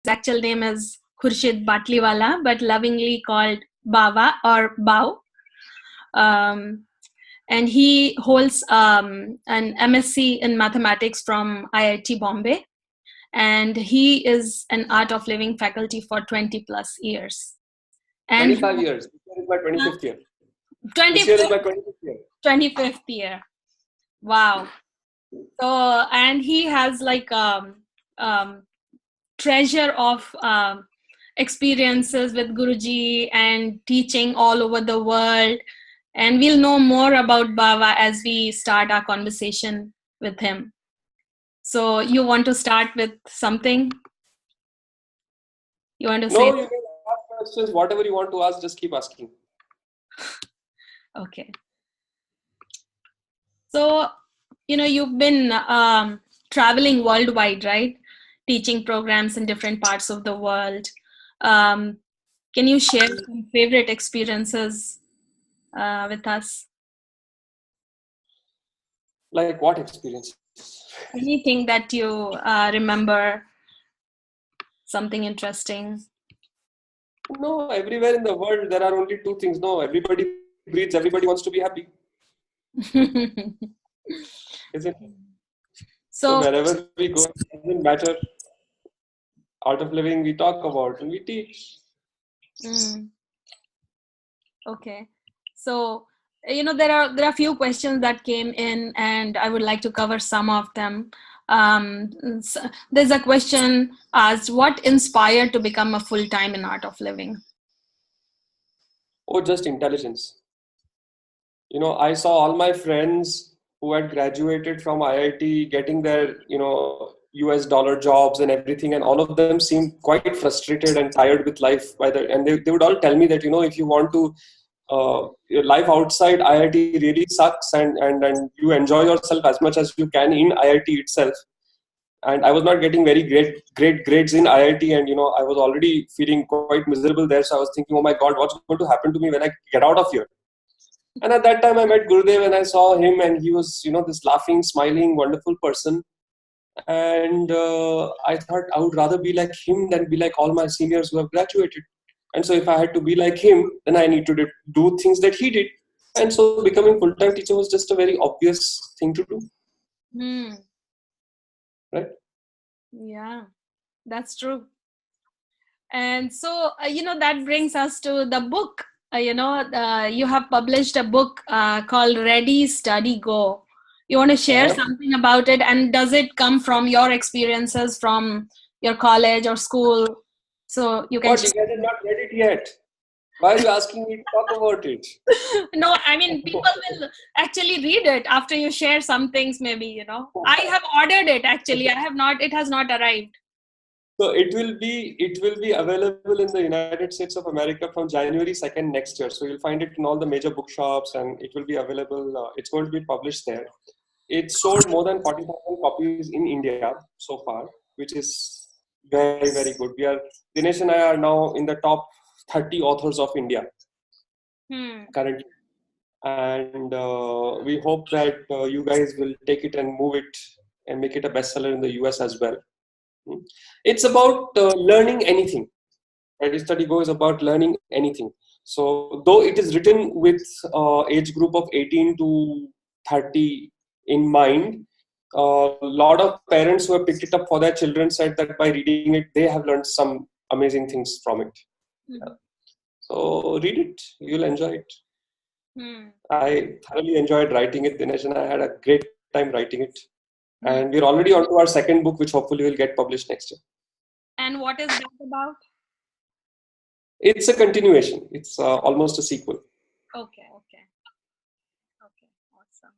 actual name is Khurshid Batliwala, but lovingly called Bawa or Bao. And he holds an MSc in mathematics from IIT Bombay. And he is an Art of Living faculty for 20 plus years. And 25 years. This year is my 25th year. 25th, this year is my 25th year. 25th year. Wow. So, and he has like treasure of experiences with Guruji and teaching all over the world. And we'll know more about Bawa as we start our conversation with him. So you want to start with something? You want to say? No, you can ask questions. Whatever you want to ask, just keep asking. Okay. So, you've been traveling worldwide, right? Teaching programs in different parts of the world. Can you share some favorite experiences with us? Like what experience? Anything that you remember, something interesting? No, everywhere in the world, there are only two things. No, everybody breathes, everybody wants to be happy. Isn't it? So wherever we go, it doesn't matter. Art of living, we talk about and we teach. Okay. So, there are a few questions that came in, and I would like to cover some of them. There's a question asked, what inspired to become a full-time in Art of Living? Oh, just intelligence. I saw all my friends who had graduated from IIT getting their, US dollar jobs and everything, and all of them seemed quite frustrated and tired with life. And they would all tell me that, if you want to, your life outside IIT really sucks, and you enjoy yourself as much as you can in IIT itself. And I was not getting very great grades in IIT, and I was already feeling quite miserable there. So I was thinking, oh my God, what's going to happen to me when I get out of here? And at that time, I met Gurudev and I saw him, and he was, this laughing, smiling, wonderful person. And I thought I would rather be like him than be like all my seniors who have graduated. And so if I had to be like him, then I need to do things that he did. And so becoming full-time teacher was just a very obvious thing to do. Right? Yeah, that's true. And so, that brings us to the book. You have published a book called Ready, Study, Go. You want to share something about it? And does it come from your experiences from your college or school? So you can. What, you guys have not read it yet? Why are you asking me to talk about it? No, I mean, people will actually read it after you share some things, maybe, I have ordered it, actually. I have not, it has not arrived. So it will be available in the United States of America from January 2nd next year. So you'll find it in all the major bookshops, and it will be available. It's going to be published there. It's sold more than 40,000 copies in India so far, which is very, very good. Dinesh and I are now in the top 30 authors of India currently. And we hope that you guys will take it and move it and make it a bestseller in the US as well. It's about learning anything. Ready Study Go is about learning anything. So though it is written with age group of 18 to 30 in mind, a lot of parents who have picked it up for their children said that by reading it, they have learned some amazing things from it. Yeah. So read it, you'll enjoy it. I thoroughly enjoyed writing it. Dinesh and I had a great time writing it. And we're already on to our second book, which hopefully will get published next year. And what is that about? It's a continuation. It's almost a sequel. Okay. Awesome.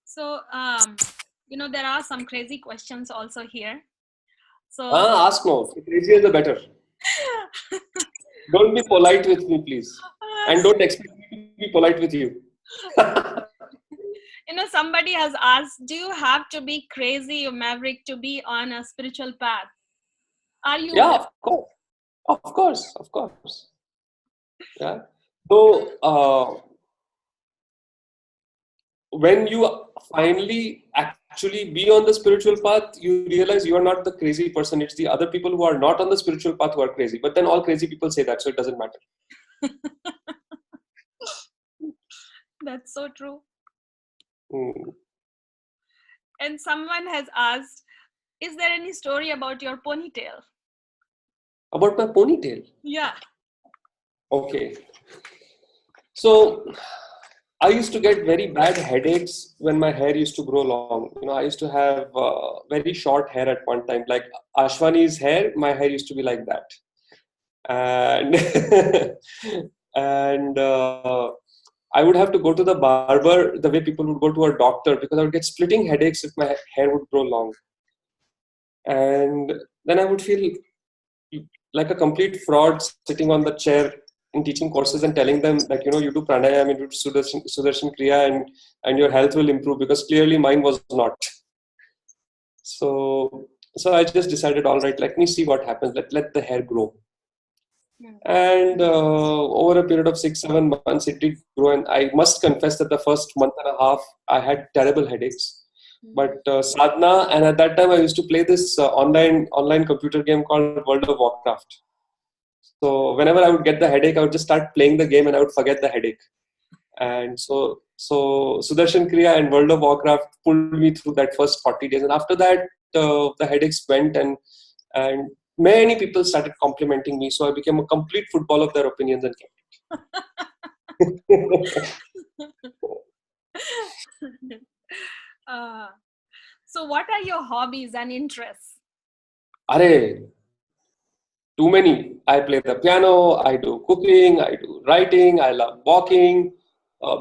So, there are some crazy questions also here. So ask no. The crazier the better. Don't be polite with me, please. And don't expect me to be polite with you. Somebody has asked, do you have to be crazy or maverick to be on a spiritual path? Are you? Yeah, of course. Yeah. So when you finally actually be on the spiritual path, you realize you are not the crazy person. It's the other people who are not on the spiritual path who are crazy. But then all crazy people say that, so it doesn't matter. That's so true. Mm. And someone has asked, is there any story about your ponytail? About my ponytail. Yeah. Okay. So I used to get very bad headaches when my hair used to grow long. I used to have very short hair at one time. Like Ashwani's hair, my hair used to be like that. And and I would have to go to the barber the way people would go to a doctor, because I would get splitting headaches if my hair would grow long. And then I would feel like a complete fraud sitting on the chair in teaching courses and telling them, like, you do pranayam, you do Sudarshan Kriya, and your health will improve, because clearly mine was not. So I just decided, all right, let me see what happens. Let the hair grow. And over a period of 6-7 months, it did grow. And I must confess that the first month and a half, I had terrible headaches. But sadhana, and at that time, I used to play this online computer game called World of Warcraft. So whenever I would get the headache, I would just start playing the game and I would forget the headache. And so Sudarshan Kriya and World of Warcraft pulled me through that first 40 days. And after that, the headaches went, and many people started complimenting me. So I became a complete football of their opinions and kept it. So what are your hobbies and interests? Are too many. I play the piano, I do cooking, I do writing, I love walking.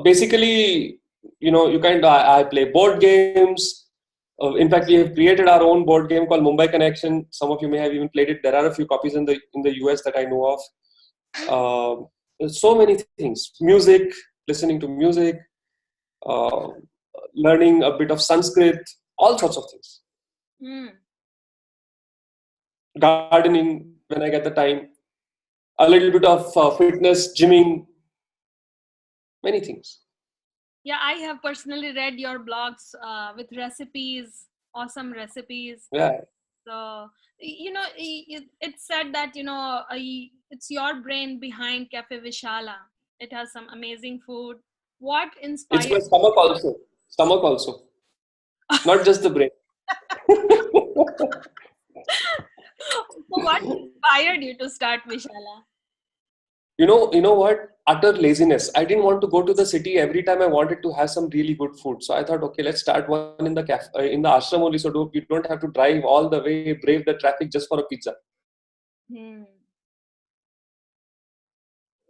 Basically, I play board games. In fact, we have created our own board game called Mumbai Connection. Some of you may have even played it. There are a few copies in the US that I know of. There's so many things: music, listening to music, uh, learning a bit of Sanskrit, all sorts of things. Gardening when I get the time, a little bit of fitness, gymming, many things. Yeah, I have personally read your blogs with recipes, awesome recipes. Yeah. So, it's said that, it's your brain behind Cafe Vishala. It has some amazing food. What It's inspired? my stomach also. Stomach also. Not just the brain. So what inspired you to start Vishala? You know what? Utter laziness. I didn't want to go to the city every time. I wanted to have some really good food. So I thought, okay, let's start one in the in the ashram only. So you don't have to drive all the way, brave the traffic just for a pizza.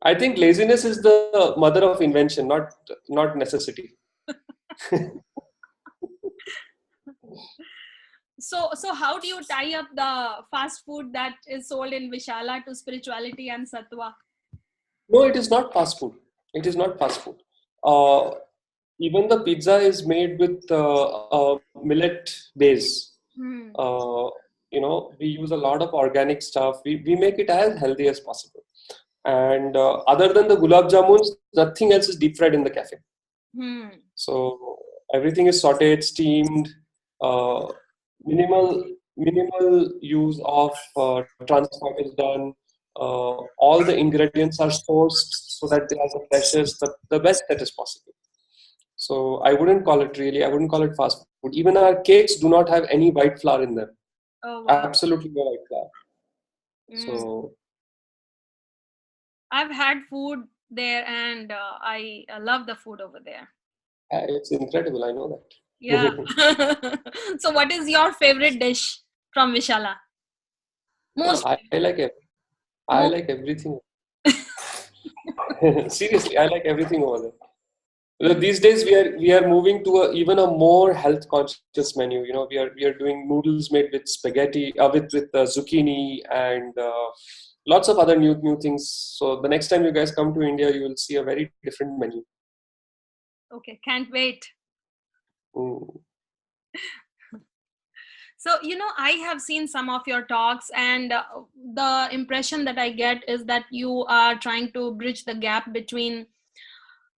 I think laziness is the mother of invention, not necessity. So how do you tie up the fast food that is sold in Vishala to spirituality and sattva? No, it is not fast food. It is not fast food. Uh, Even the pizza is made with millet base. We use a lot of organic stuff. We make it as healthy as possible. And other than the gulab jamuns, nothing else is deep fried in the cafe. So everything is sautéed, steamed, uh, minimal use of transport is done. All the ingredients are sourced so that they are the freshest, the best that is possible. So I wouldn't call it fast food. Even our cakes do not have any white flour in them. Oh, wow. Absolutely no white flour. So I've had food there, and I love the food over there. it's incredible. I know that. Yeah. So what is your favorite dish from Vishala? Most. I like everything. Seriously, I like everything over there. These days we are moving to even a more health conscious menu. We are doing noodles made with spaghetti, with zucchini, and lots of other new things. So the next time you guys come to India, you will see a very different menu. Okay, can't wait. Mm. So, I have seen some of your talks, and the impression that I get is that you are trying to bridge the gap between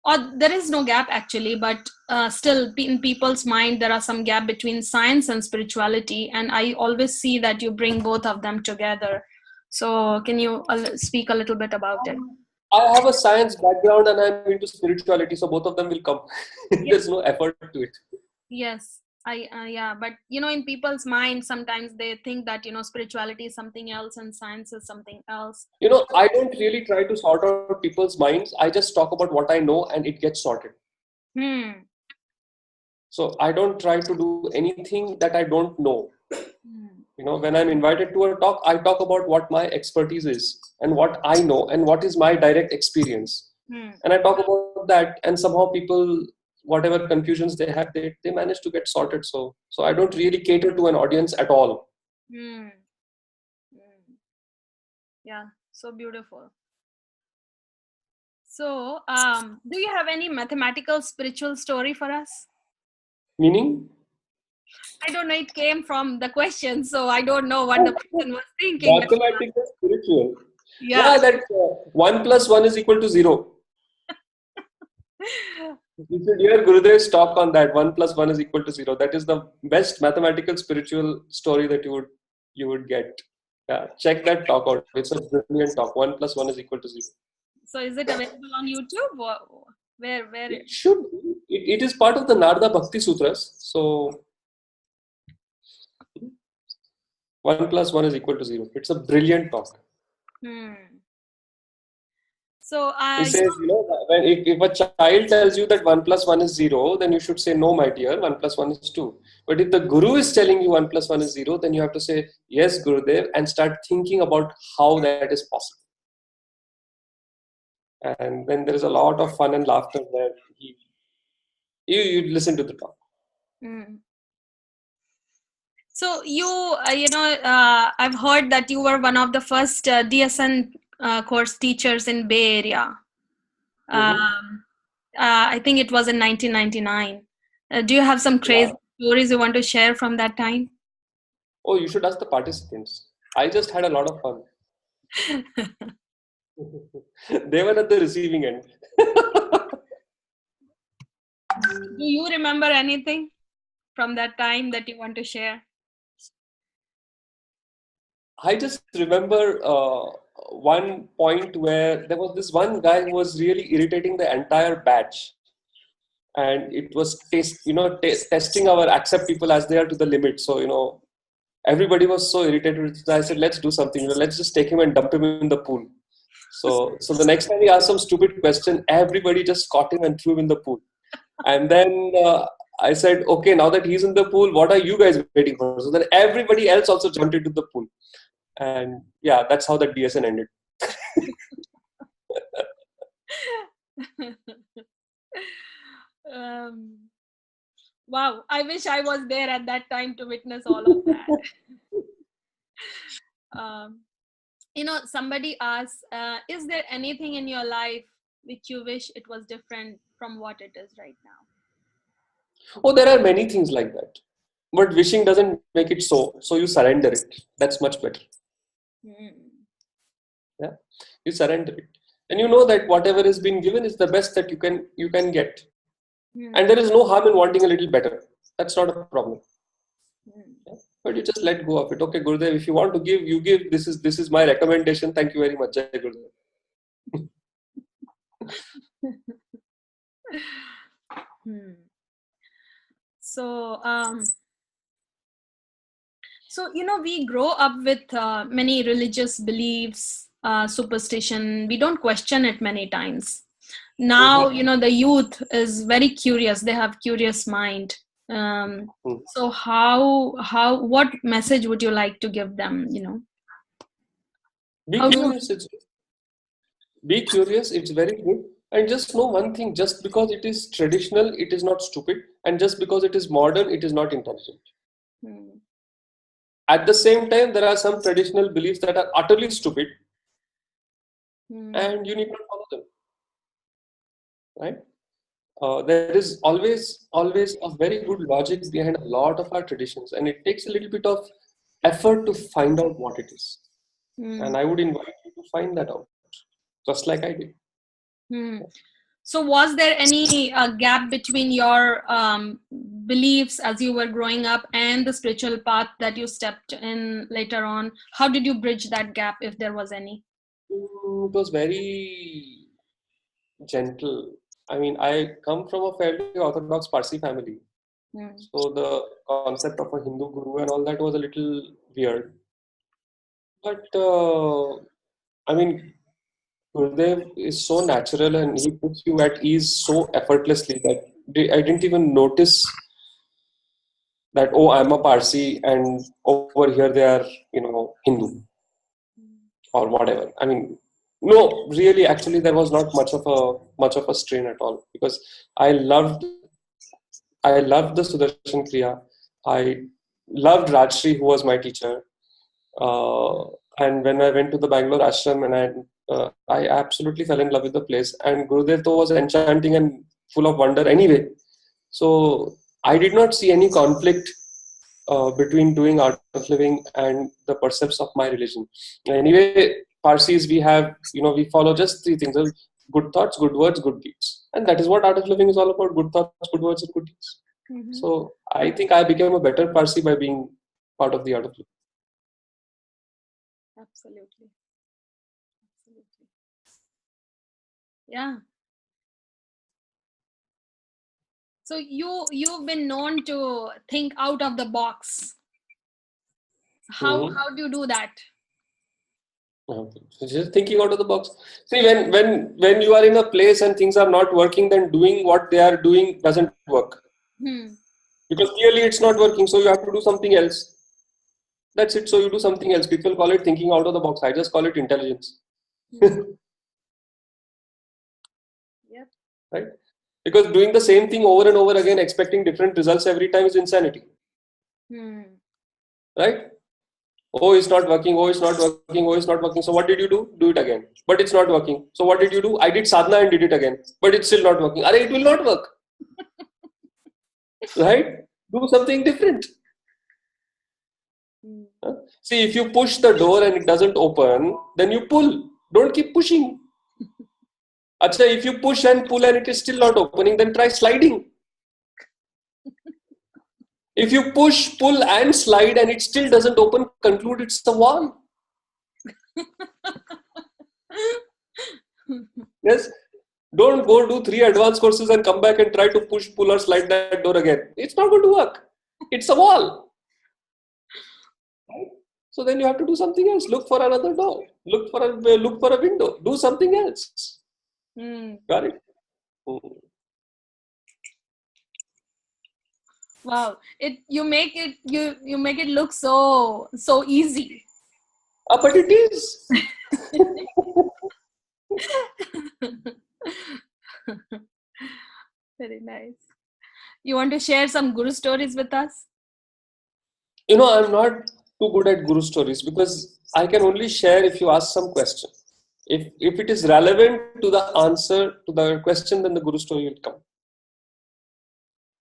or there is no gap actually, but still in people's mind there are some gap between science and spirituality, and I always see that you bring both of them together. So can you speak a little bit about it? I have a science background and I'm into spirituality, so both of them will come. Yeah. There's no effort to it. Yes, I yeah, but in people's mind sometimes they think that spirituality is something else and science is something else. I don't really try to sort out people's minds. I just talk about what I know and it gets sorted. Hmm. So I don't try to do anything that I don't know. Hmm. When I'm invited to a talk, I talk about what my expertise is and what I know and what is my direct experience. Hmm. And I talk about that, and somehow people, whatever confusions they have, they manage to get sorted. So I don't really cater to an audience at all. Hmm. Hmm. Yeah, so beautiful. So, do you have any mathematical spiritual story for us? Meaning, I don't know. It came from the question, so I don't know what the person was thinking. mathematical spiritual. Yeah. Yeah, that 1 plus 1 is equal to 0. You should hear Gurudev's talk on that. 1 plus 1 is equal to 0. That is the best mathematical spiritual story that you would get. Yeah, check that talk out. It's a brilliant talk. 1 plus 1 is equal to 0. So, is it available on YouTube? Or where? It should be. It is part of the Narada Bhakti Sutras. So 1 plus 1 is equal to 0. It's a brilliant talk. Hmm. So, He says, when if a child tells you that 1 plus 1 is 0, then you should say, no, my dear, 1 plus 1 is 2. But if the Guru is telling you 1 plus 1 is 0, then you have to say, yes, Gurudev, and start thinking about how that is possible. And then there is a lot of fun and laughter there. You listen to the talk. hmm. So I've heard that you were one of the first DSN course teachers in Bay Area. Mhm. Um, I think it was in 1999. Do you have some Yeah. crazy stories you want to share from that time? Oh, you should ask the participants. I just had a lot of fun. They were at the receiving end. Do you remember anything from that time that you want to share? I just remember one point where there was this one guy who was really irritating the entire batch, and it was testing our accept people as they are to the limit. So everybody was so irritated. I said, let's do something. Let's just take him and dump him in the pool. So the next time he asked some stupid question, everybody just caught him and threw him in the pool. And then I said, okay, now that he's in the pool, what are you guys waiting for? So then everybody else also jumped into the pool. And yeah, that's how that DSN ended. um, wow, I wish I was there at that time to witness all of that. um, somebody asks, is there anything in your life which you wish it was different from what it is right now? Oh, there are many things like that. But wishing doesn't make it so. So you surrender it. That's much better. Hmm. Yeah. You surrender it. And you know that whatever is being given is the best that you can get. Hmm. And there is no harm in wanting a little better. That's not a problem. Hmm. Yeah. But you just let go of it. Okay, Gurudev, if you want to give, you give. This is my recommendation. Thank you very much, Jai Gurudev. Hmm. So, we grow up with many religious beliefs, superstition. We don't question it many times. Now, Mhm. the youth is very curious. They have curious mind. Um, Mhm. so, what message would you like to give them? Be How to? curious. Be curious. It's very good. And just know one thing: just because it is traditional, it is not stupid, and just because it is modern, it is not intelligent. Hmm. At the same time, there are some traditional beliefs that are utterly stupid, Hmm. and you need not follow them. Right? There is always a very good logic behind a lot of our traditions, and it takes a little bit of effort to find out what it is. Hmm. And I would invite you to find that out, just like I did. Hmm. So was there any gap between your beliefs as you were growing up and the spiritual path that you stepped in later on? How did you bridge that gap, if there was any? It was very gentle. I mean, I come from a fairly orthodox Parsi family. Hmm. So the concept of a Hindu guru and all that was a little weird. But I mean, Gurudev is so natural and he puts you at ease so effortlessly that I didn't even notice that, oh, I'm a Parsi and over here they are, Hindu or whatever. I mean, no, really, actually, there was not much of a strain at all because I loved I loved the Sudarshan Kriya. I loved Rajshri, who was my teacher. Uh, and when I went to the Bangalore ashram, and I absolutely fell in love with the place. And Gurudev though was enchanting and full of wonder anyway. So I did not see any conflict between doing art of living and the precepts of my religion. Anyway, Parsis, we follow just three things: good thoughts, good words, good deeds, and that is what art of living is all about: good thoughts, good words, and good deeds. Mm-hmm. So I think I became a better Parsi by being part of the art of living. Absolutely. Absolutely. Yeah. So you've been known to think out of the box. Mm-hmm. How do you do that? Okay. So just thinking out of the box. See, when you are in a place and things are not working, then doing what they are doing doesn't work Hmm. because clearly it's not working. So you have to do something else. That's it. So you do something else. People call it thinking out of the box. I just call it intelligence, Hmm. Yep. right? Because doing the same thing over and over again, expecting different results every time is insanity, Hmm. right? Oh, it's not working. Oh, it's not working. Oh, it's not working. So what did you do? Do it again. But it's not working. So what did you do? I did sadhana and did it again. But it's still not working. Arey, it will not work, right? Do something different. Hmm. Huh? See, if you push the door and it doesn't open, then you pull. Don't keep pushing. Acha, if you push and pull and it is still not opening, then try sliding. If you push, pull, and slide and it still doesn't open, conclude it's a wall. Yes. Don't go do 3 advanced courses and come back and try to push, pull, or slide that door again. It's not going to work. It's a wall. Right? So then you have to do something else. Look for another door. Look for a window. Do something else. Hmm. Got it? Hmm. Wow. You make it look so easy. But it is. Very nice. You want to share some guru stories with us? I'm not too good at guru stories because I can only share if you ask some question. If it is relevant to the answer to the question, then the guru story will come.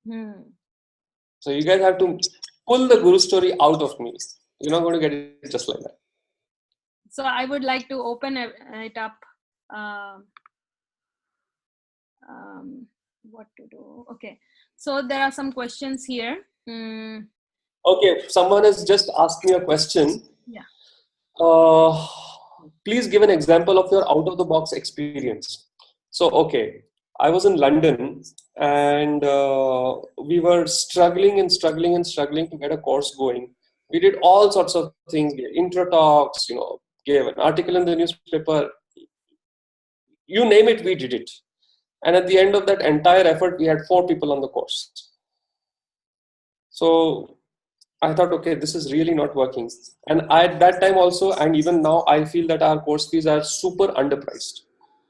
Hmm. So you guys have to pull the guru story out of me. You're not going to get it just like that. So I would like to open it up. Um, what to do? Okay. So there are some questions here. Okay, someone has just asked me a question. Yeah. Uh, Please give an example of your out of the box experience. So, okay, I was in London and we were struggling and struggling and struggling to get a course going. We did all sorts of things, we had intro talks, gave an article in the newspaper, you name it, we did it. And at the end of that entire effort, we had 4 people on the course. So I thought, okay, this is really not working. And at that time also, and even now, I feel that our course fees are super underpriced.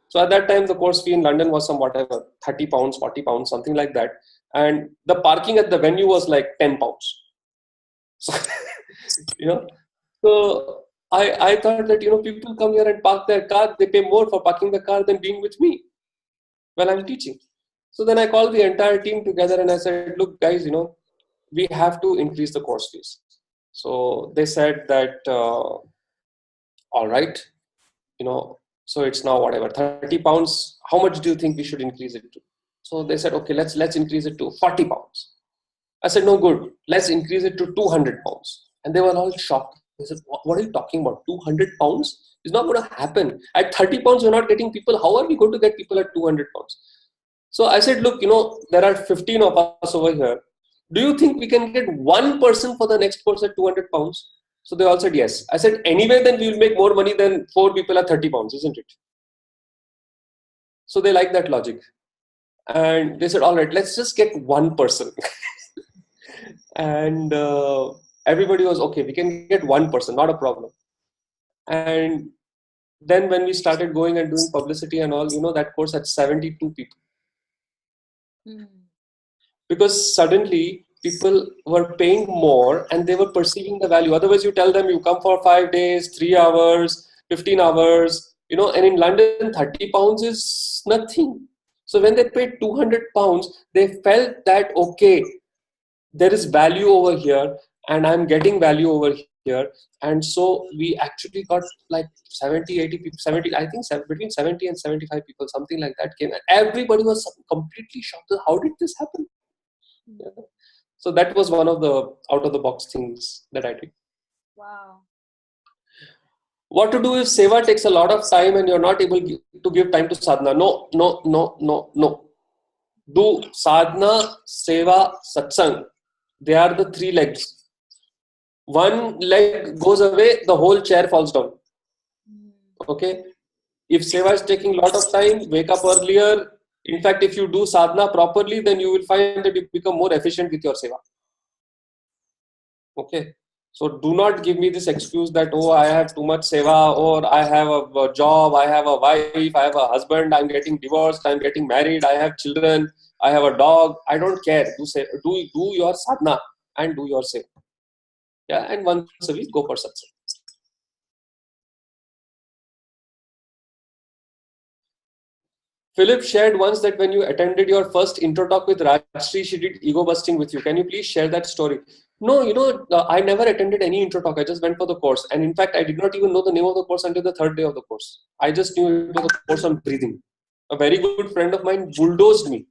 So at that time, the course fee in London was some whatever, 30 pounds, 40 pounds, something like that. And the parking at the venue was like 10 pounds. So, you know, so I thought that, people come here and park their car, they pay more for parking the car than being with me while I'm teaching. So then I called the entire team together and I said, look, guys, we have to increase the course fees. So they said that, all right, So it's now whatever, 30 pounds. How much do you think we should increase it to? So they said, okay, let's increase it to 40 pounds. I said, no, good. Let's increase it to 200 pounds. And they were all shocked. They said, what are you talking about? 200 pounds? It's not going to happen. At 30 pounds, we're not getting people. How are we going to get people at 200 pounds? So I said, look, there are 15 of us over here. Do you think we can get one person for the next course at 200 pounds? So they all said yes. I said, anyway, then we will make more money than 4 people at 30 pounds, isn't it? So they like that logic. And they said, all right, let's just get one person. And everybody was okay, we can get one person, not a problem. And then when we started going and doing publicity and all, that course had 72 people. Because suddenly people were paying more and they were perceiving the value. Otherwise, you tell them you come for 5 days, 3 hours, 15 hours, and in London, 30 pounds is nothing. So when they paid 200 pounds, they felt that, okay, there is value over here and I'm getting value over here. And so we actually got like 70, 80 people, 70, I think between 70 and 75 people, something like that came. And everybody was completely shocked. How did this happen? Yeah. So that was one of the out of the box things that I did. Wow. What to do if seva takes a lot of time and you're not able to give time to sadhana? No. Do sadhana, seva, satsang. They are the 3 legs. One leg goes away, the whole chair falls down. Okay. If seva is taking a lot of time, wake up earlier. In fact, if you do sadhana properly, then you will find that you become more efficient with your seva. Okay. So do not give me this excuse that, oh, I have too much seva, or I have a job, I have a wife, I have a husband, I'm getting divorced, I'm getting married, I have children, I have a dog. I don't care. Do your sadhana and do your seva. Yeah, and once a week, go for satsang. Philip shared once that when you attended your first intro talk with Rajshri, she did ego busting with you. Can you please share that story? No, I never attended any intro talk. I just went for the course. And in fact, I did not even know the name of the course until the 3rd day of the course. I just knew it was a course on breathing. A very good friend of mine bulldozed me.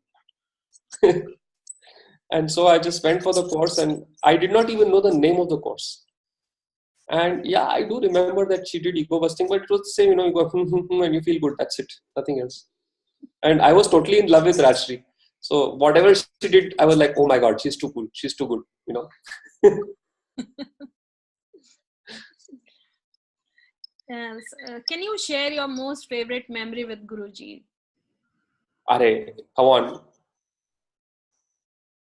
And so I just went for the course and I did not even know the name of the course. And yeah, I do remember that she did ego busting, but it was the same, you go and you feel good. That's it. Nothing else. And I was totally in love with Rajshri. So whatever she did, I was like, oh my God, she's too cool. She's too good, Yes. Can you share your most favorite memory with Guruji? Are, come on.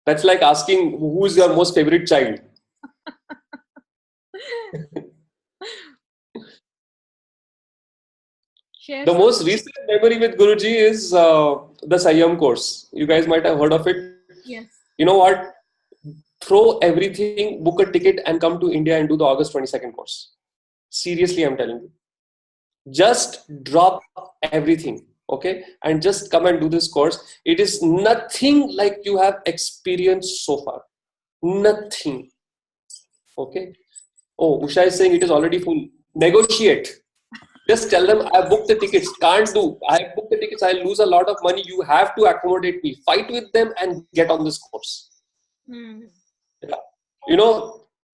That's like asking who's your most favorite child. The most recent memory with Guruji is the Sanyam course. You guys might have heard of it. Yes. You know what? Throw everything, book a ticket and come to India and do the August 22nd course. Seriously, I'm telling you. Just drop everything, okay? And just come and do this course. It is nothing like you have experienced so far. Nothing. Okay? Oh, Usha is saying it is already full. Negotiate. Just tell them, I booked the tickets. Can't do. I booked the tickets. I'll lose a lot of money. You have to accommodate me. Fight with them and get on this course. Yeah.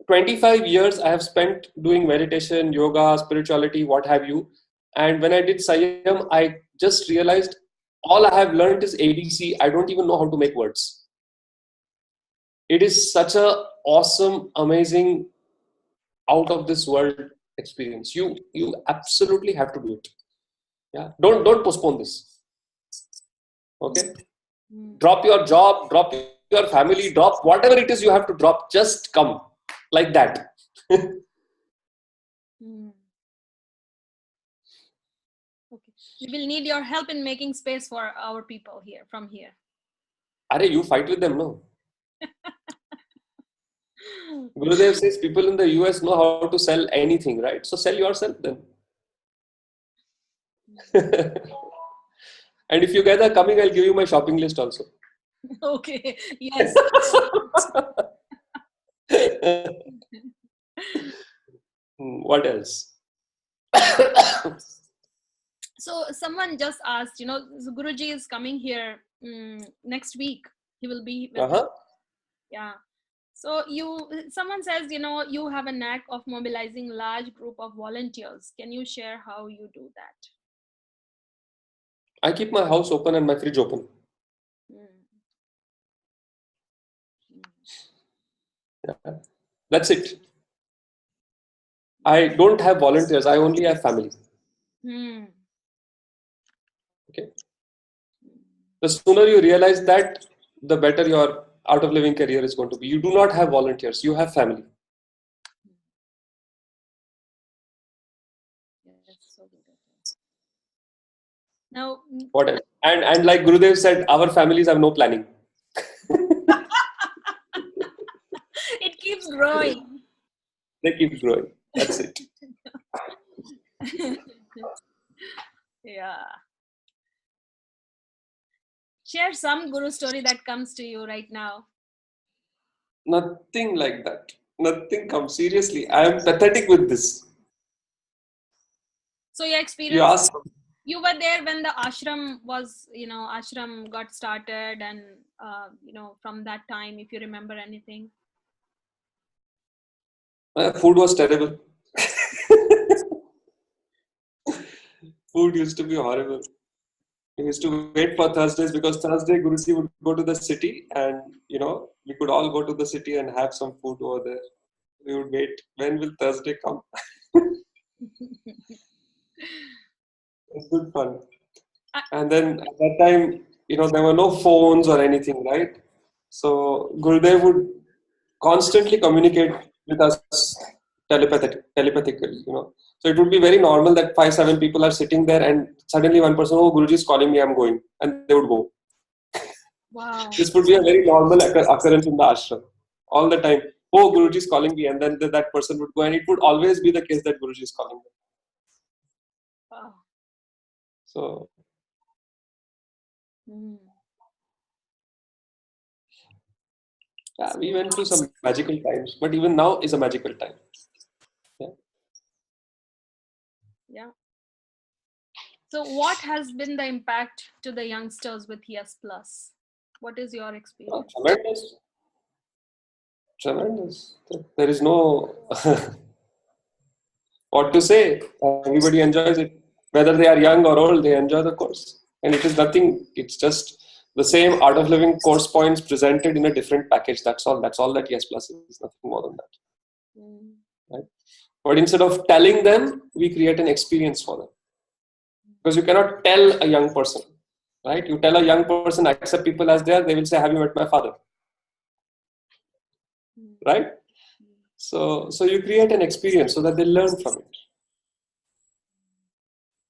25 years I have spent doing meditation, yoga, spirituality, what have you. And when I did Sanyam, I just realized all I have learned is ABC. I don't even know how to make words. It is such a awesome, amazing, out of this world experience. You absolutely have to do it. Yeah. Don't postpone this. Okay. Drop your job, drop your family, drop whatever it is you have to drop. Just come like that. Okay. We will need your help in making space for our people here from here. Are you fight with them, no? Gurudev says people in the US know how to sell anything, right? So sell yourself then. And if you guys are coming, I'll give you my shopping list also. Okay. Yes. What else? So someone just asked, so Guruji is coming here next week. He will be with us. Uh-huh. Yeah. So someone says, you have a knack of mobilizing large group of volunteers. Can you share how you do that? I keep my house open and my fridge open. Mm. Yeah. That's it. I don't have volunteers. I only have family. Hmm. Okay. The sooner you realize that, the better your out of living career is going to be. You do not have volunteers. You have family. Yes, so good at it. Now, What else? And like Gurudev said, our families have no planning. it keeps growing. They keep growing. That's it. Yeah. Share some guru story that comes to you right now. Nothing like that. Nothing comes. Seriously, I am pathetic with this. So your You experience, ask, you were there when the ashram was, ashram got started, and from that time, if you remember anything. food was terrible. Food used to be horrible. We used to wait for Thursdays because Thursday Guruji would go to the city, and we could all go to the city and have some food over there. We would wait. When will Thursday come? It's good fun. I, And then at that time, there were no phones or anything, right? So Gurudev would constantly communicate with us telepathically. So it would be very normal that 5, 7 people are sitting there, and suddenly one person, oh, Guruji is calling me, I'm going, and they would go. wow. This would be a very normal occurrence in the ashram. All the time, oh, Guruji is calling me, and then that person would go, and it would always be the case that Guruji is calling them. Wow. So Hmm. yeah, we went through some magical times, but even now is a magical time. Yeah. Yeah. So what has been the impact to the youngsters with Yes Plus? What is your Oh, experience? tremendous, tremendous. There is no what to say. Everybody enjoys it. Whether they are young or old, they enjoy the course. And it is nothing, it's just the same art of living course points presented in a different package. That's all. That's all that Yes Plus is, nothing more than that. Mm. Right? But instead of telling them, we create an experience for them. Because you cannot tell a young person, right? You tell a young person, accept people as they are, they will say, have you met my father? Mm. Right? So you create an experience so that they learn from it.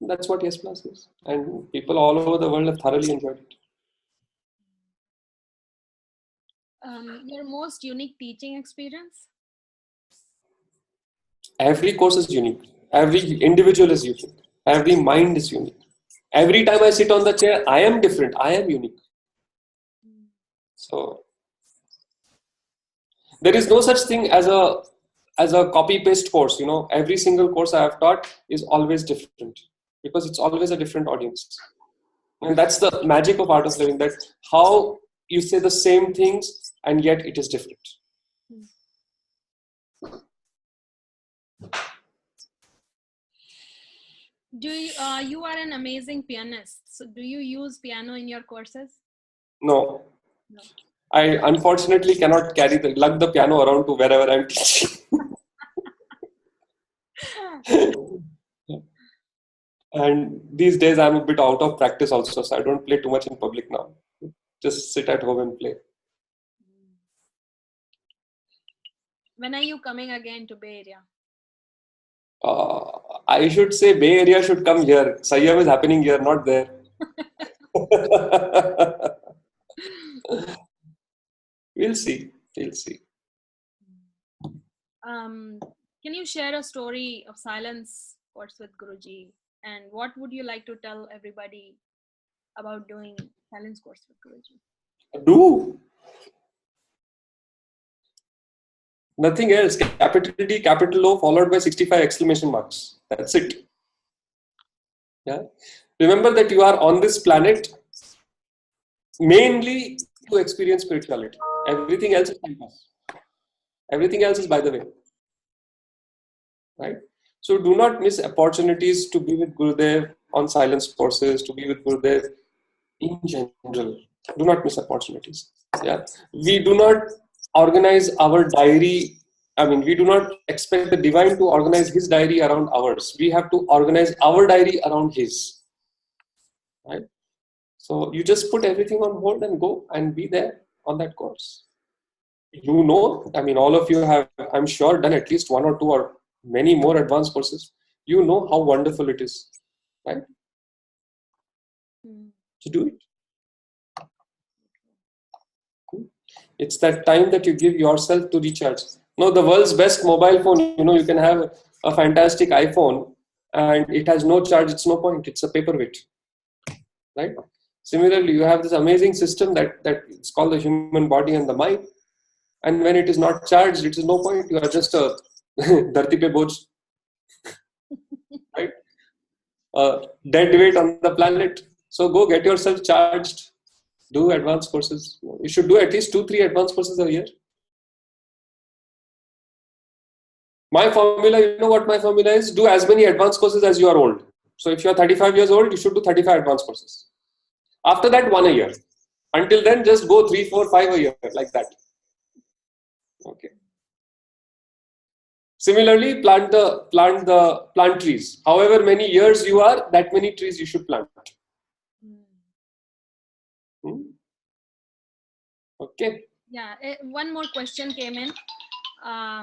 That's what Yes Plus is. And people all over the world have thoroughly enjoyed it. Your most unique teaching experience? Every course is unique. Every individual is unique. Every mind is unique. Every time I sit on the chair, I am different. I am unique. So there is no such thing as a copy paste course. Every single course I have taught is always different because it's always a different audience. And that's the magic of art of living, that how you say the same things and yet it is different. Do you, you are an amazing pianist. So do you use piano in your courses? No. No. I unfortunately cannot lug the piano around to wherever I'm teaching. And these days I'm a bit out of practice also, so I don't play too much in public now. Just sit at home and play. When are you coming again to Bay Area? I should say Bay Area should come here. Sayyam is happening here, not there. We'll see. We'll see. Can you share a story of silence course with Guruji? And what would you like to tell everybody about doing silence course with Guruji? Do nothing else. Capital D, capital O, followed by 65 exclamation marks. That's it. Yeah. Remember that you are on this planet mainly to experience spirituality. Everything else is time pass. Everything else is by the way. Right? So do not miss opportunities to be with Gurudev on silence courses, to be with Gurudev in general. Do not miss opportunities. Yeah. We do not organize our diary. I mean, we do not expect the divine to organize his diary around ours. We have to organize our diary around his. Right? So you just put everything on hold and go and be there on that course. I mean, all of you have, I'm sure, done at least one or two or many more advanced courses. You know how wonderful it is, right? To do it. It's that time that you give yourself to recharge. No, the world's best mobile phone, you can have a fantastic iPhone and it has no charge, it's no point. It's a paperweight, right? Similarly, you have this amazing system that it's called the human body and the mind. And when it is not charged, it is no point. You are just a dharti pe boj, right? Dead weight on the planet. So go get yourself charged. Do advanced courses. You should do at least 2-3 advanced courses a year. My formula, you know what my formula is? Do as many advanced courses as you are old. So if you are 35 years old, you should do 35 advanced courses. After that, 1 a year. Until then, just go 3, 4, 5 a year, like that. Okay. Similarly, plant trees. However many years you are, that many trees you should plant. Okay. Yeah. One more question came in. Yeah.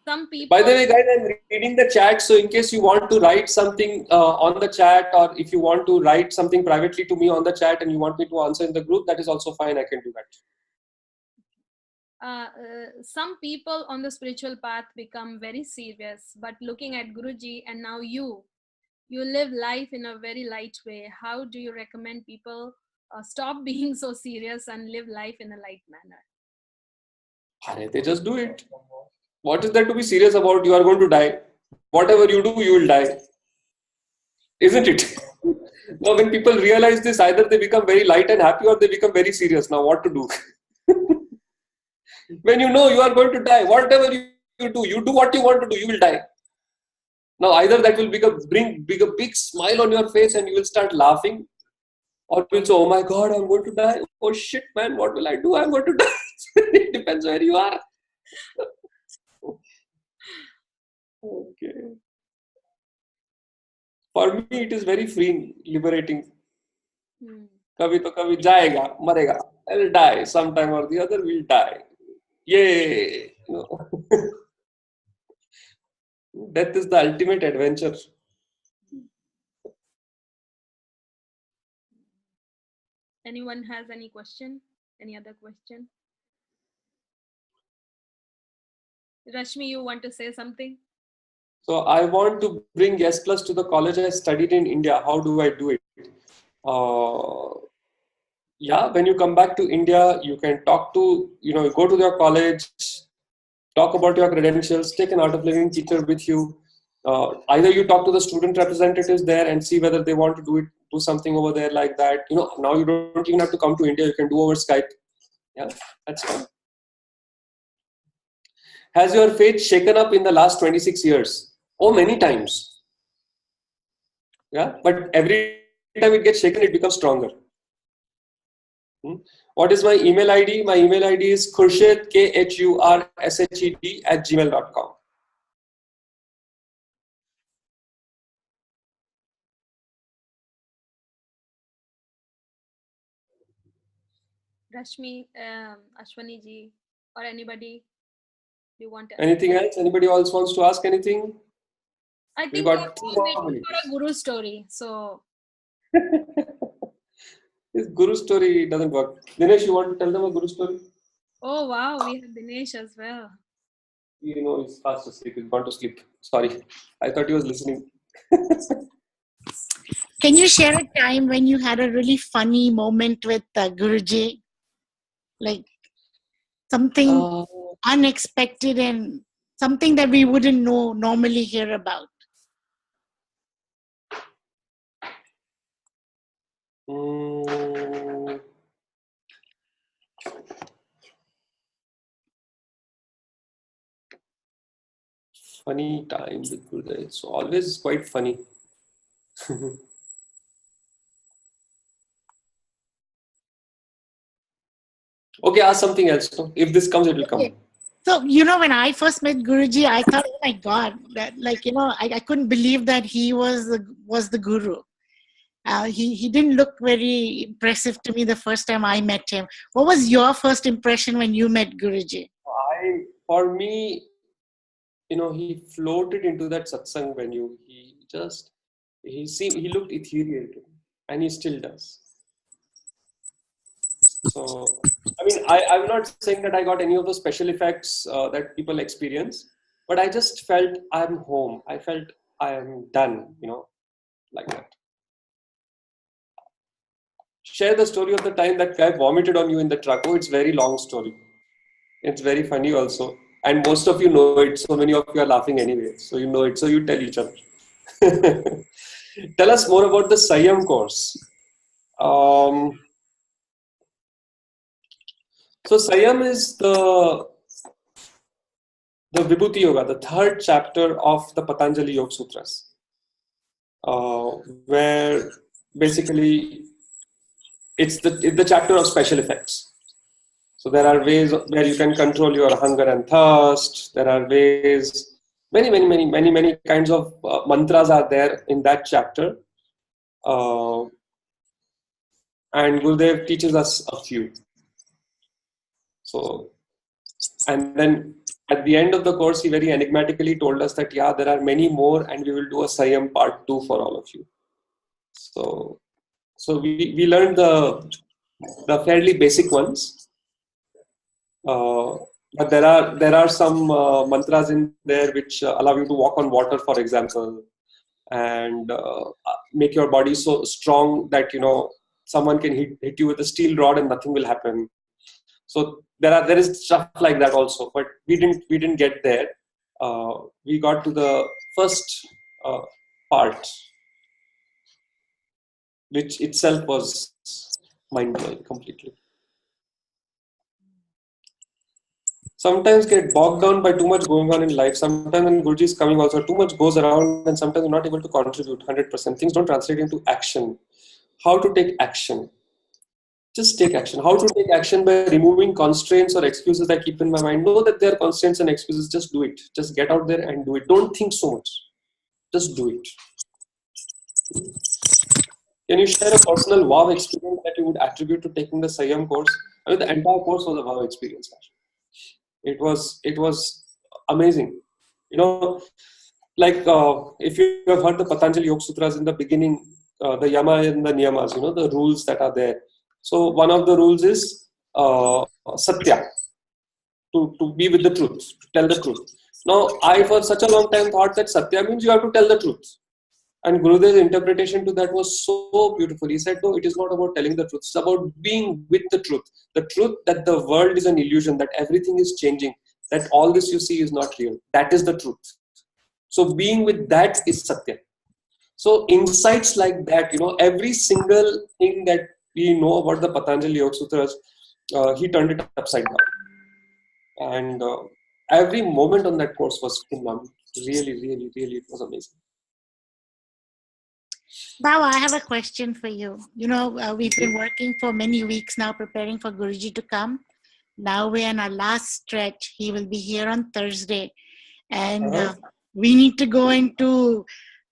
Some people. By the way, guys, I'm reading the chat. So in case you want to write something on the chat, or if you want to write something privately to me on the chat and you want me to answer in the group, that is also fine. I can do that. Some people on the spiritual path become very serious, but looking at Guruji and now you live life in a very light way. How do you recommend people stop being so serious and live life in a light manner? They just do it. What is there to be serious about? You are going to die. Whatever you do, you will die. Isn't it? Now, when people realize this, either they become very light and happy or they become very serious. Now, what to do? When you know you are going to die, whatever you do what you want to do, you will die. Now, either that will bring a big smile on your face and you will start laughing, or you will say, oh my God, I'm going to die. Oh shit, man, what will I do? I'm going to die. It depends where you are. Okay. For me, it is very freeing, liberating. Kabhi to kabhi jayega, marega. I'll die sometime or the other. Will die. Yay! Death is the ultimate adventure. Anyone has any question? Any other question? Rashmi, you want to say something? So I want to bring S Plus to the college I studied in India. How do I do it? Yeah, when you come back to India, you can talk to, go to your college, talk about your credentials, take an art of living teacher with you. Either you talk to the student representatives there and see whether they want to do something over there like that. Now you don't even have to come to India. You can do over Skype. Yeah, that's fine. Has your faith shaken up in the last 26 years? Oh, many times. Yeah, but every time it gets shaken, it becomes stronger. What is my email ID? My email ID is khurshid, KHURSHED @gmail.com. Rashmi, Ashwani ji, or anybody you want to? Anything else? Anybody else wants to ask anything? I think we're all waiting for a guru story. So this guru story doesn't work. Dinesh, you want to tell them a guru story? Oh wow, we have Dinesh as well. He's fast asleep. He's gone to sleep. Sorry, I thought he was listening. Can you share a time when you had a really funny moment with Guruji? Like something unexpected and something that we wouldn't normally hear about. Funny time with Gurudev. It's always quite funny. Okay, ask something else. No? If this comes, it will come. Okay. So, when I first met Guruji, I thought, oh my God, that I couldn't believe that he was the guru. He didn't look very impressive to me the first time I met him. What was your first impression when you met Guruji? For me, he floated into that satsang venue. He looked ethereal to me, and he still does. So, I mean, I'm not saying that I got any of those special effects that people experience, but I just felt I'm home. I felt I am done, like that. Share the story of the time that guy vomited on you in the truck. Oh, it's a very long story. It's very funny also. And most of you know it. So many of you are laughing anyway. So you know it. So you tell each other. Tell us more about the Sayam course. So Sayam is the Vibhuti Yoga, the third chapter of the Patanjali Yoga Sutras, where basically it's the chapter of special effects. So there are ways where you can control your hunger and thirst. There are ways, many kinds of mantras are there in that chapter. And Gurudev teaches us a few. So, and then at the end of the course, he very enigmatically told us that, yeah, there are many more, and we will do a Sayam part 2 for all of you. So we learned the fairly basic ones. But there are some mantras in there which allow you to walk on water, for example, and make your body so strong that someone can hit you with a steel rod and nothing will happen. So there is stuff like that also, but we didn't get there. We got to the first part, which itself was mind-blowing completely. Sometimes get bogged down by too much going on in life. Sometimes when Guruji is coming also, too much goes around and sometimes you're not able to contribute 100%. Things don't translate into action. How to take action? Just take action. How to take action? By removing constraints or excuses that I keep in my mind. Know that there are constraints and excuses. Just do it. Just get out there and do it. Don't think so much. Just do it. Can you share a personal wow experience that you would attribute to taking the Sayam course? I mean, the entire course was a wow experience. It was amazing. Like if you have heard the Patanjali Yoga Sutras in the beginning, the Yama and the Niyamas, the rules that are there. So one of the rules is Satya, to be with the truth, to tell the truth. Now, I for such a long time thought that Satya means you have to tell the truth. And Gurudev's interpretation to that was so beautiful. He said, no, it is not about telling the truth. It's about being with the truth. The truth that the world is an illusion, that everything is changing, that all this you see is not real. That is the truth. So being with that is Satya. So insights like that, every single thing that we know about the Patanjali Yoga Sutras, he turned it upside down. And every moment on that course was phenomenal. Really, really, really, it was amazing. Bawa, I have a question for you. We've been working for many weeks now preparing for Guruji to come. Now we're in our last stretch. He will be here on Thursday. And we need to go into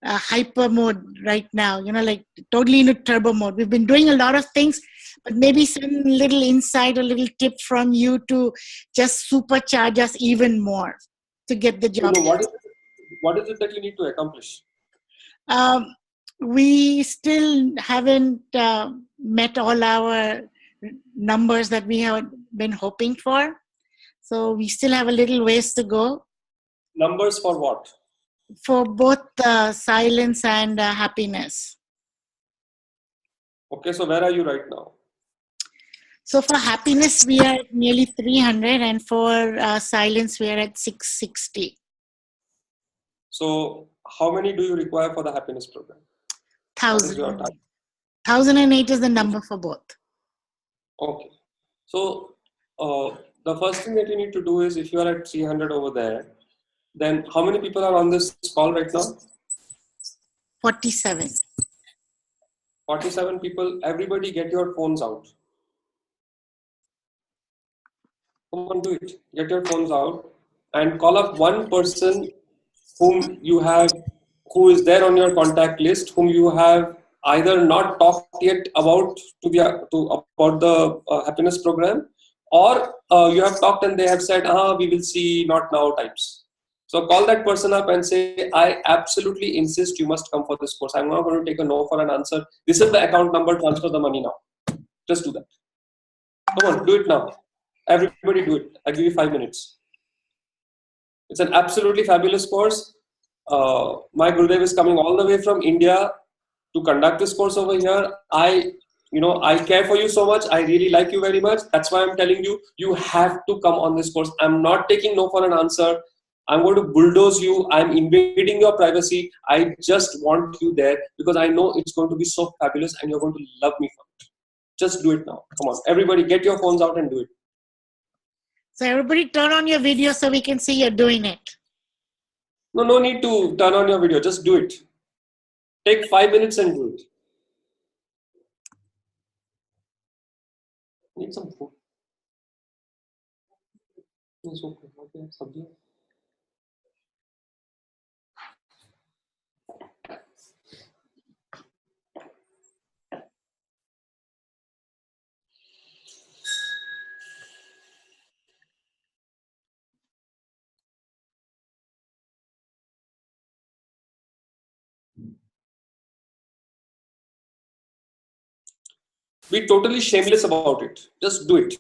hyper mode right now, like totally into turbo mode. We've been doing a lot of things, but maybe some little insight, a little tip from you to just supercharge us even more to get the job done. What is it that you need to accomplish? We still haven't met all our numbers that we have been hoping for. So we still have a little ways to go. Numbers for what? For both silence and happiness. Okay, so where are you right now? So for happiness, we are at nearly 300, and for silence, we are at 660. So how many do you require for the happiness program? 1,000. 1,008 is the number for both. Okay. So the first thing that you need to do is, if you are at 300 over there, Then how many people are on this call right now? 47. 47 people. Everybody get your phones out. Come on, do it. Get your phones out and call up one person whom you have, who is there on your contact list, whom you have either not talked yet about about the happiness program, or you have talked and they have said, we will see, not now types. So call that person up and say, I absolutely insist you must come for this course. I'm not going to take a no for an answer. This is the account number, transfer the money now. Just do that. Come on, do it now. Everybody do it. I'll give you 5 minutes. It's an absolutely fabulous course. My Gurudev is coming all the way from India to conduct this course over here. I care for you so much. I really like you very much. That's why I'm telling you, you have to come on this course. I'm not taking no for an answer. I'm going to bulldoze you. I'm invading your privacy. I just want you there because I know it's going to be so fabulous and you're going to love me for it. Just do it now. Come on, everybody, get your phones out and do it. So everybody turn on your video so we can see you're doing it. No need to turn on your video. Just do it. Take 5 minutes and do it. Need some food. It's okay. Okay, sabji. Be totally shameless about it. Just do it.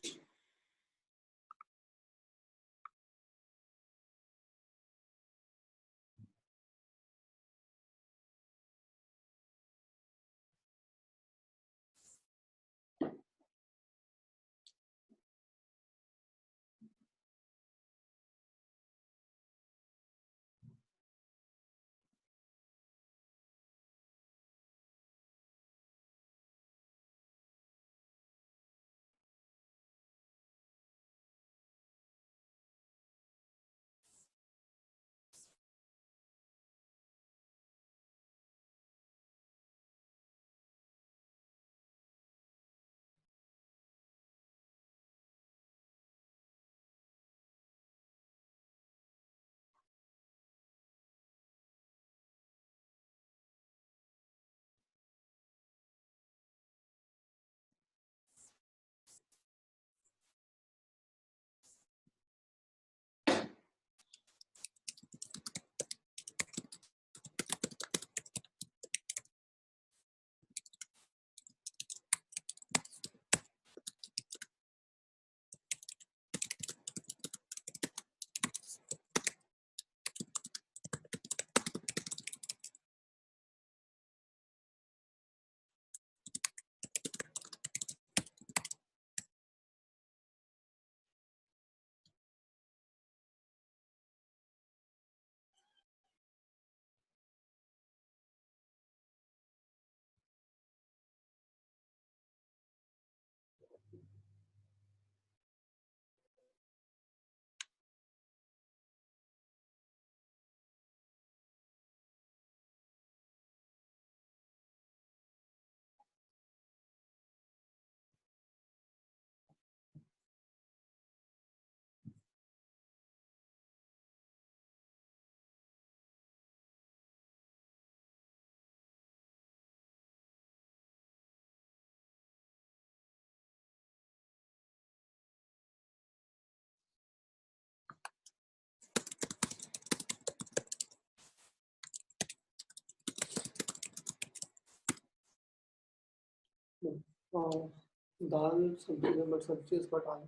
दाल सब्जी में सब्जी इसका डाल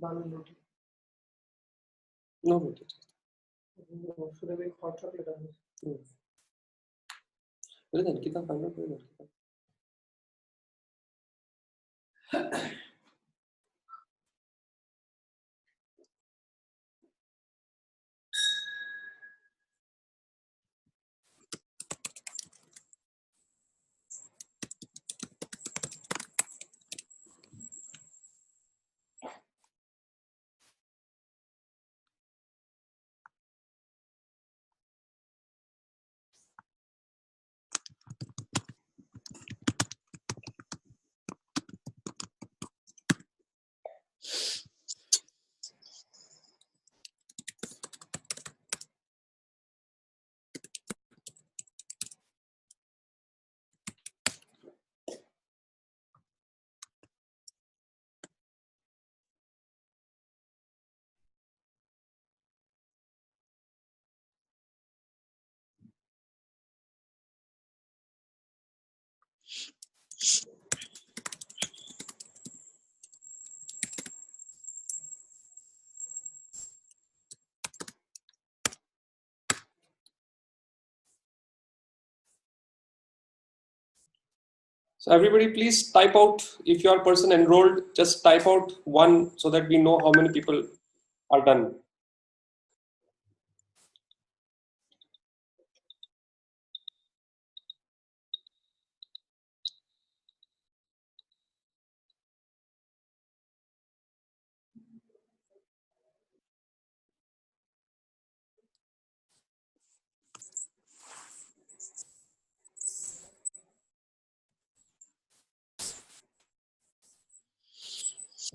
दाल में रोटी no roti should I make hot chocolate on this then kita find out So everybody please type out, if you are person enrolled, just type out 1 so that we know how many people are done.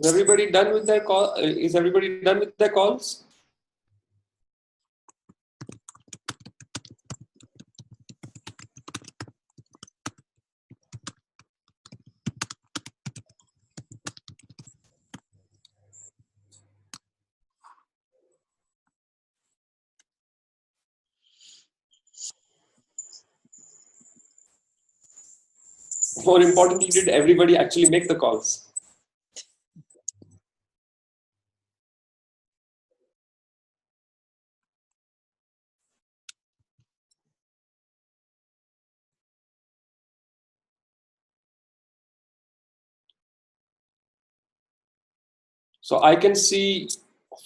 Is everybody done with their call? Is everybody done with their calls? More importantly, did everybody actually make the calls? So I can see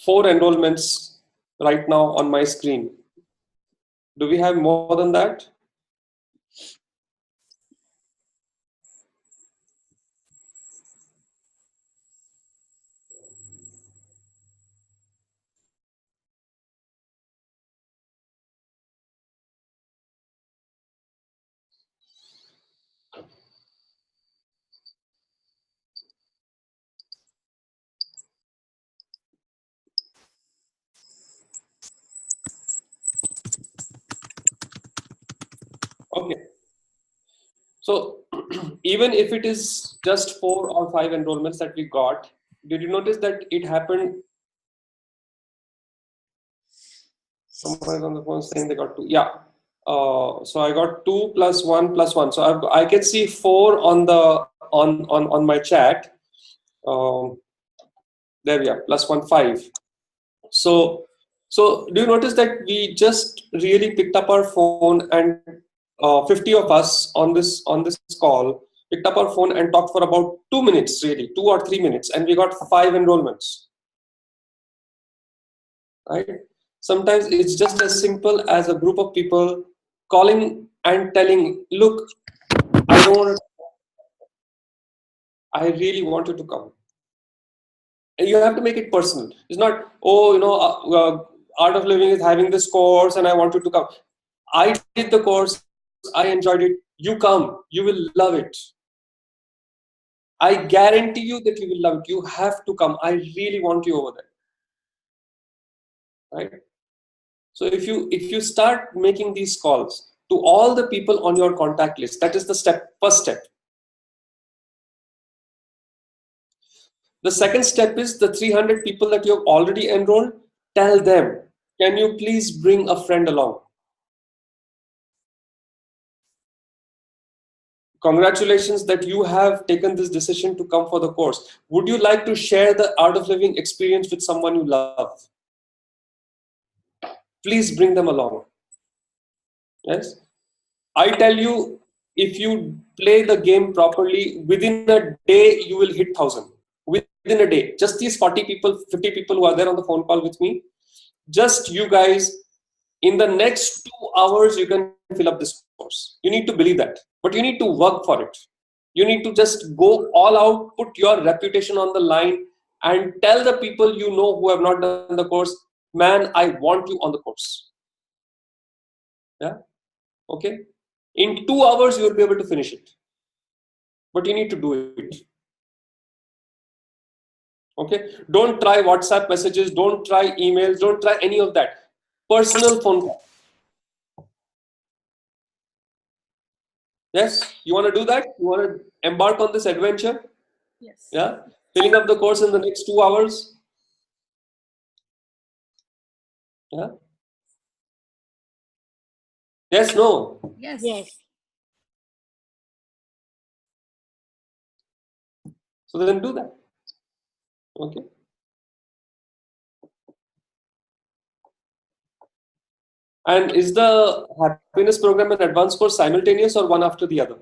4 enrollments right now on my screen. Do we have more than that? Okay. So even if it is just 4 or 5 enrollments that we got, did you notice that it happened? Someone is on the phone saying they got 2. Yeah. So I got 2 plus 1 plus 1. So I can see 4 on the on my chat. Um, there we are. Plus 1, 5. So do you notice that we just really picked up our phone and 50 of us on this call picked up our phone and talked for about 2 minutes, really 2 or 3 minutes, and we got 5 enrollments, right? Sometimes it's just as simple as a group of people calling and telling, look, I don't want to, I really want you to come. And you have to make it personal. It's not, oh, Art of Living is having this course and I want you to come. I did the course, I enjoyed it. You come, you will love it. I guarantee you that you will love it. You have to come. I really want you over there. Right? So if you start making these calls to all the people on your contact list, that is the first step. The second step is the 300 people that you have already enrolled, tell them, can you please bring a friend along? Congratulations that you have taken this decision to come for the course. Would you like to share the Art of Living experience with someone you love? Please bring them along. Yes. I tell you, if you play the game properly, within a day, you will hit 1,000. Within a day. Just these 40 people, 50 people who are there on the phone call with me, just you guys, in the next 2 hours, you can fill up this course. You need to believe that. But you need to work for it. You need to just go all out, put your reputation on the line, and tell the people you know who have not done the course, man, I want you on the course. Yeah. Okay. In 2 hours, you will be able to finish it. But you need to do it. Okay. Don't try WhatsApp messages. Don't try emails. Don't try any of that. Personal phone call. Yes. You want to do that? You want to embark on this adventure? Yes. Yeah. Filling up the course in the next 2 hours. Yeah. Yes. No. Yes. Yes. So then do that. Okay. And is the happiness program and advanced course simultaneous or one after the other?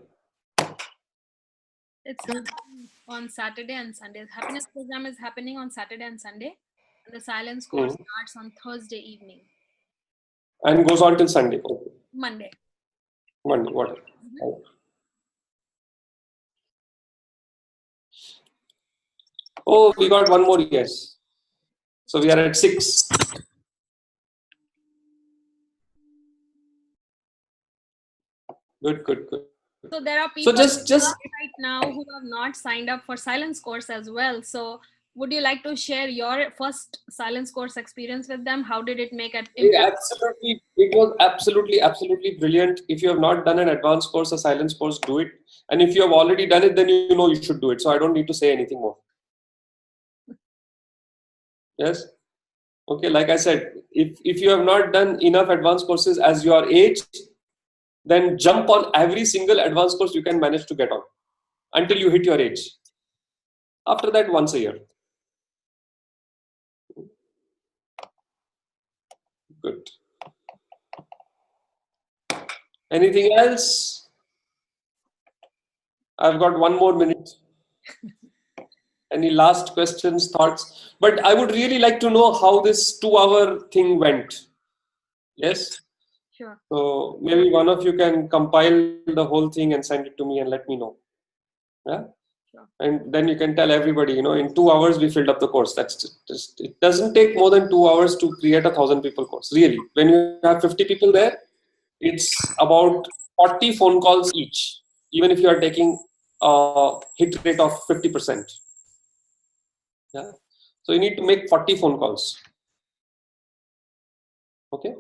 It's happening on Saturday and Sunday. Happiness program is happening on Saturday and Sunday, and the silence course starts on Thursday evening. And goes on till Sunday. Okay. Monday. Whatever. Oh, we got one more, yes. So we are at 6. Good. So there are people just right now who have not signed up for silence course as well. So would you like to share your first silence course experience with them? How did it make an impact? absolutely, it was absolutely brilliant. If you have not done an advanced course, a silence course, do it. And if you have already done it, then you know you should do it. So I don't need to say anything more. Yes. Okay. Like I said, if you have not done enough advanced courses as your age, then jump on every single advanced course you can manage to get on until you hit your age. After that, once a year. Good. Anything else? I've got 1 more minute. Any last questions, thoughts? But I would really like to know how this 2-hour thing went. Yes? Sure. So maybe one of you can compile the whole thing and send it to me and let me know. Yeah? Sure. And then you can tell everybody, in 2 hours we filled up the course. That's just it doesn't take more than 2 hours to create a 1,000 people course. Really, when you have 50 people there, it's about 40 phone calls each, even if you are taking a hit rate of 50%. Yeah. So you need to make 40 phone calls. Okay.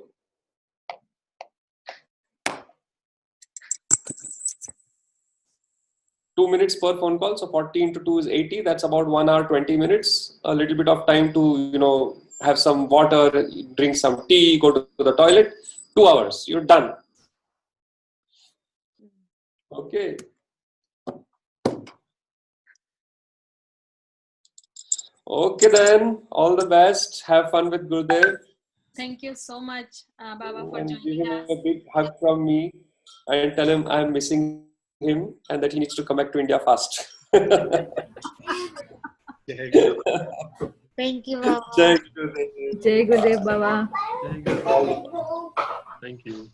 Two minutes per phone call. So 40 into 2 is 80. That's about 1 hour, 20 minutes. A little bit of time to, have some water, drink some tea, go to the toilet. 2 hours. You're done. Okay. Okay then. All the best. Have fun with Gurudev. Thank you so much, Bawa, for And give joining him us. a big hug from me and tell him I'm missing him and that he needs to come back to India fast. Thank you, Bawa. Jai Gurudev. Jai Gurudev Bawa. Thank you.